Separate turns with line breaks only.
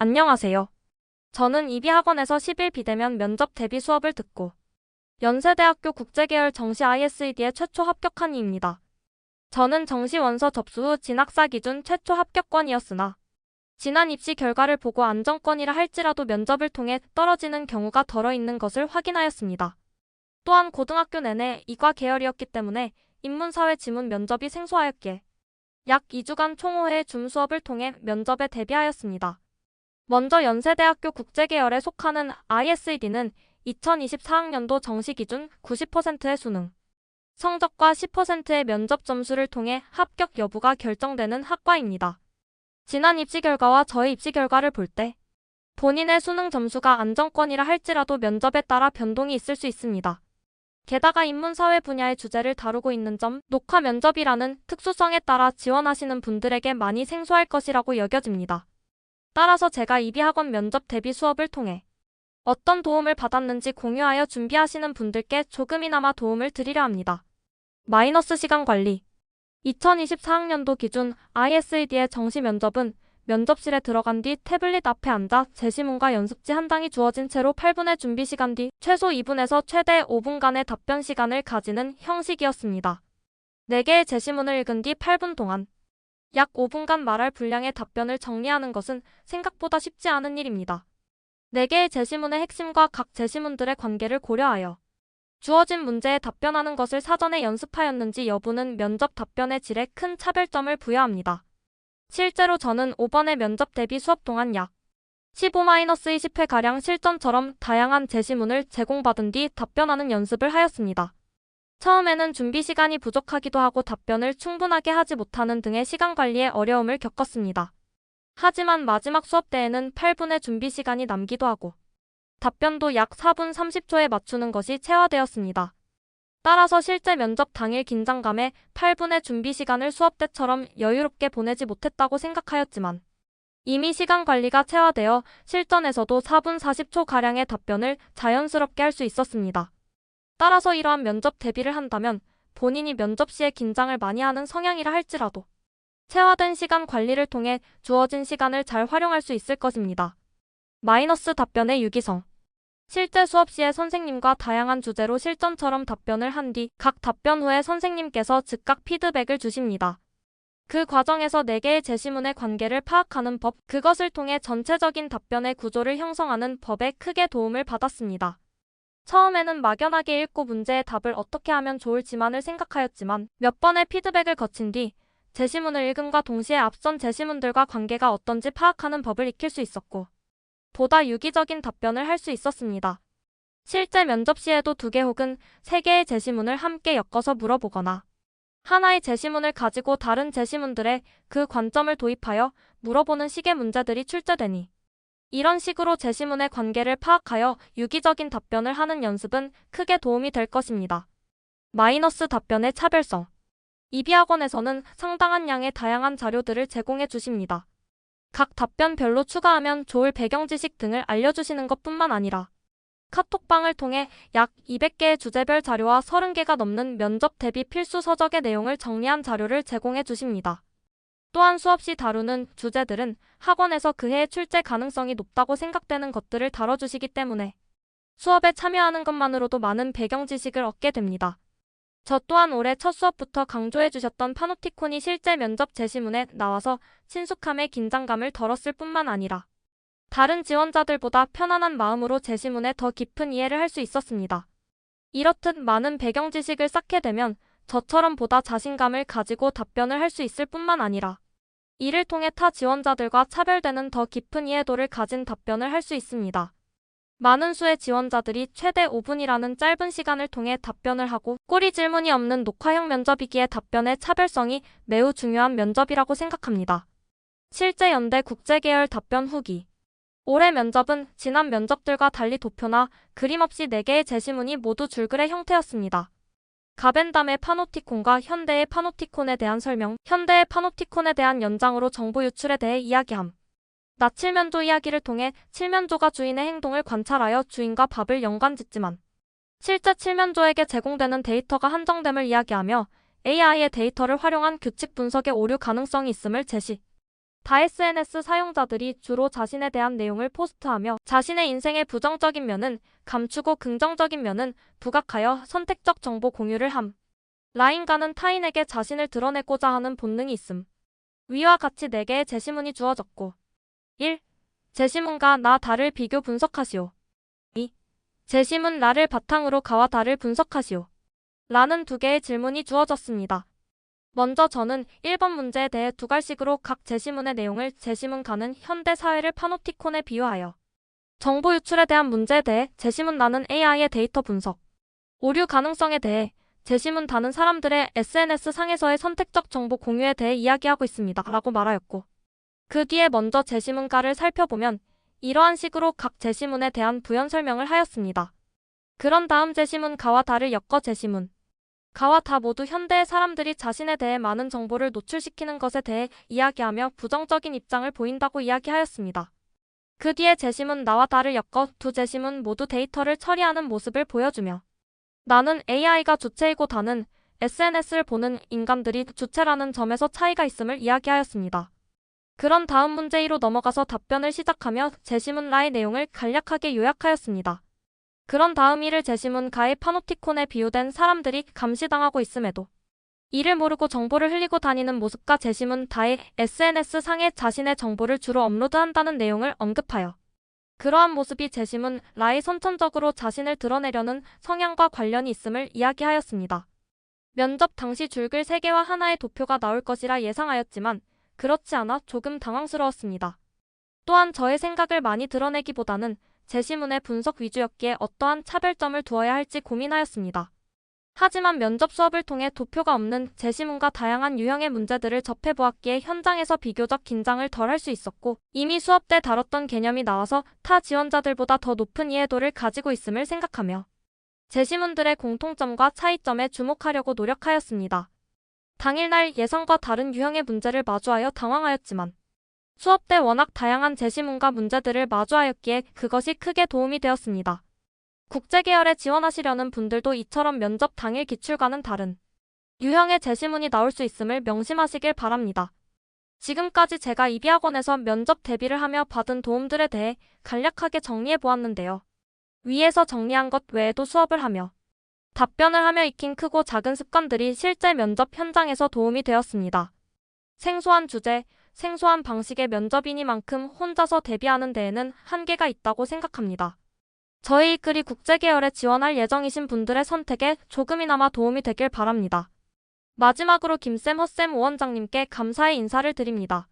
안녕하세요. 저는 이비학원에서 10일 비대면 면접 대비 수업을 듣고 연세대학교 국제계열 정시 ISED에 최초 합격한 이입니다. 저는 정시 원서 접수 후 진학사 기준 최초 합격권이었으나 지난 입시 결과를 보고 안정권이라 할지라도 면접을 통해 떨어지는 경우가 덜어 있는 것을 확인하였습니다. 또한 고등학교 내내 이과 계열이었기 때문에 인문사회 지문 면접이 생소하였기에 약 2주간 총 5회 줌 수업을 통해 면접에 대비하였습니다. 먼저 연세대학교 국제계열에 속하는 ISED는 2024학년도 정시 기준 90%의 수능 성적과 10%의 면접 점수를 통해 합격 여부가 결정되는 학과입니다. 지난 입시 결과와 저의 입시 결과를 볼 때 본인의 수능 점수가 안정권이라 할지라도 면접에 따라 변동이 있을 수 있습니다. 게다가 인문사회 분야의 주제를 다루고 있는 점, 녹화 면접이라는 특수성에 따라 지원하시는 분들에게 많이 생소할 것이라고 여겨집니다. 따라서 제가 이비학원 면접 대비 수업을 통해 어떤 도움을 받았는지 공유하여 준비하시는 분들께 조금이나마 도움을 드리려 합니다. 마이너스 시간 관리 2024학년도 기준 ISED의 정시 면접은 면접실에 들어간 뒤 태블릿 앞에 앉아 제시문과 연습지 한 장이 주어진 채로 8분의 준비 시간 뒤 최소 2분에서 최대 5분간의 답변 시간을 가지는 형식이었습니다. 4개의 제시문을 읽은 뒤 8분 동안 약 5분간 말할 분량의 답변을 정리하는 것은 생각보다 쉽지 않은 일입니다. 4개의 제시문의 핵심과 각 제시문들의 관계를 고려하여 주어진 문제에 답변하는 것을 사전에 연습하였는지 여부는 면접 답변의 질에 큰 차별점을 부여합니다. 실제로 저는 5번의 면접 대비 수업 동안 약 15-20회가량 실전처럼 다양한 제시문을 제공받은 뒤 답변하는 연습을 하였습니다. 처음에는 준비 시간이 부족하기도 하고 답변을 충분하게 하지 못하는 등의 시간 관리에 어려움을 겪었습니다. 하지만 마지막 수업 때에는 8분의 준비 시간이 남기도 하고 답변도 약 4분 30초에 맞추는 것이 체화되었습니다. 따라서 실제 면접 당일 긴장감에 8분의 준비 시간을 수업 때처럼 여유롭게 보내지 못했다고 생각하였지만 이미 시간 관리가 체화되어 실전에서도 4분 40초가량의 답변을 자연스럽게 할 수 있었습니다. 따라서 이러한 면접 대비를 한다면 본인이 면접 시에 긴장을 많이 하는 성향이라 할지라도 체화된 시간 관리를 통해 주어진 시간을 잘 활용할 수 있을 것입니다. 마이너스 답변의 유기성 실제 수업 시에 선생님과 다양한 주제로 실전처럼 답변을 한 뒤 각 답변 후에 선생님께서 즉각 피드백을 주십니다. 그 과정에서 4개의 제시문의 관계를 파악하는 법, 그것을 통해 전체적인 답변의 구조를 형성하는 법에 크게 도움을 받았습니다. 처음에는 막연하게 읽고 문제의 답을 어떻게 하면 좋을지만을 생각하였지만 몇 번의 피드백을 거친 뒤 제시문을 읽음과 동시에 앞선 제시문들과 관계가 어떤지 파악하는 법을 익힐 수 있었고 보다 유기적인 답변을 할 수 있었습니다. 실제 면접 시에도 2개 혹은 3개의 제시문을 함께 엮어서 물어보거나 하나의 제시문을 가지고 다른 제시문들의 그 관점을 도입하여 물어보는 식의 문제들이 출제되니 이런 식으로 제시문의 관계를 파악하여 유기적인 답변을 하는 연습은 크게 도움이 될 것입니다. 마이너스 답변의 차별성 이비학원에서는 상당한 양의 다양한 자료들을 제공해 주십니다. 각 답변별로 추가하면 좋을 배경 지식 등을 알려주시는 것뿐만 아니라 카톡방을 통해 약 200개의 주제별 자료와 30개가 넘는 면접 대비 필수 서적의 내용을 정리한 자료를 제공해 주십니다. 또한 수업 시 다루는 주제들은 학원에서 그 해의 출제 가능성이 높다고 생각되는 것들을 다뤄주시기 때문에 수업에 참여하는 것만으로도 많은 배경 지식을 얻게 됩니다. 저 또한 올해 첫 수업부터 강조해 주셨던 파노티콘이 실제 면접 제시문에 나와서 친숙함에 긴장감을 덜었을 뿐만 아니라 다른 지원자들보다 편안한 마음으로 제시문에 더 깊은 이해를 할 수 있었습니다. 이렇듯 많은 배경 지식을 쌓게 되면 저처럼 보다 자신감을 가지고 답변을 할 수 있을 뿐만 아니라 이를 통해 타 지원자들과 차별되는 더 깊은 이해도를 가진 답변을 할 수 있습니다. 많은 수의 지원자들이 최대 5분이라는 짧은 시간을 통해 답변을 하고 꼬리 질문이 없는 녹화형 면접이기에 답변의 차별성이 매우 중요한 면접이라고 생각합니다. 실제 연대 국제계열 답변 후기 올해 면접은 지난 면접들과 달리 도표나 그림 없이 4개의 제시문이 모두 줄글의 형태였습니다. 가벤담의 파노티콘과 현대의 파노티콘에 대한 설명, 현대의 파노티콘에 대한 연장으로 정보 유출에 대해 이야기함. 낮 칠면조 이야기를 통해 칠면조가 주인의 행동을 관찰하여 주인과 밥을 연관짓지만 실제 칠면조에게 제공되는 데이터가 한정됨을 이야기하며 AI의 데이터를 활용한 규칙 분석의 오류 가능성이 있음을 제시. 다 SNS 사용자들이 주로 자신에 대한 내용을 포스트하며 자신의 인생의 부정적인 면은 감추고 긍정적인 면은 부각하여 선택적 정보 공유를 함. 라인가는 타인에게 자신을 드러내고자 하는 본능이 있음. 위와 같이 4개의 제시문이 주어졌고 1. 제시문과 나 다를 비교 분석하시오. 2. 제시문 나를 바탕으로 가와 다를 분석하시오. 라는 2개의 질문이 주어졌습니다. 먼저 저는 1번 문제에 대해 2갈식으로 각 제시문의 내용을 제시문 가는 현대 사회를 파노티콘에 비유하여 정보 유출에 대한 문제에 대해 제시문 나는 AI의 데이터 분석, 오류 가능성에 대해 제시문 다는 사람들의 SNS 상에서의 선택적 정보 공유에 대해 이야기하고 있습니다. 라고 말하였고 그 뒤에 먼저 제시문가를 살펴보면 이러한 식으로 각 제시문에 대한 부연 설명을 하였습니다. 그런 다음 제시문 가와 다를 엮어 제시문 가와 다 모두 현대의 사람들이 자신에 대해 많은 정보를 노출시키는 것에 대해 이야기하며 부정적인 입장을 보인다고 이야기하였습니다. 그 뒤에 제시문 나와 다를 엮어 2 제시문 모두 데이터를 처리하는 모습을 보여주며 나는 AI가 주체이고 다는 SNS를 보는 인간들이 주체라는 점에서 차이가 있음을 이야기하였습니다. 그런 다음 문제 2로 넘어가서 답변을 시작하며 제시문 라의 내용을 간략하게 요약하였습니다. 그런 다음 1을 제시문 가의 파노티콘에 비유된 사람들이 감시당하고 있음에도 이를 모르고 정보를 흘리고 다니는 모습과 제시문 다의 SNS 상에 자신의 정보를 주로 업로드한다는 내용을 언급하여 그러한 모습이 제시문 라의 선천적으로 자신을 드러내려는 성향과 관련이 있음을 이야기하였습니다. 면접 당시 줄글 3개와 하나의 도표가 나올 것이라 예상하였지만 그렇지 않아 조금 당황스러웠습니다. 또한 저의 생각을 많이 드러내기보다는 제시문의 분석 위주였기에 어떠한 차별점을 두어야 할지 고민하였습니다. 하지만 면접 수업을 통해 도표가 없는 제시문과 다양한 유형의 문제들을 접해보았기에 현장에서 비교적 긴장을 덜 할 수 있었고 이미 수업 때 다뤘던 개념이 나와서 타 지원자들보다 더 높은 이해도를 가지고 있음을 생각하며 제시문들의 공통점과 차이점에 주목하려고 노력하였습니다. 당일날 예상과 다른 유형의 문제를 마주하여 당황하였지만 수업 때 워낙 다양한 제시문과 문제들을 마주하였기에 그것이 크게 도움이 되었습니다. 국제계열에 지원하시려는 분들도 이처럼 면접 당일 기출과는 다른 유형의 제시문이 나올 수 있음을 명심하시길 바랍니다. 지금까지 제가 이비학원에서 면접 대비를 하며 받은 도움들에 대해 간략하게 정리해 보았는데요. 위에서 정리한 것 외에도 수업을 하며 답변을 하며 익힌 크고 작은 습관들이 실제 면접 현장에서 도움이 되었습니다. 생소한 주제, 생소한 방식의 면접이니만큼 혼자서 대비하는 데에는 한계가 있다고 생각합니다. 저희 이 글이 국제계열에 지원할 예정이신 분들의 선택에 조금이나마 도움이 되길 바랍니다. 마지막으로 김쌤, 허쌤, 오원장님께 감사의 인사를 드립니다.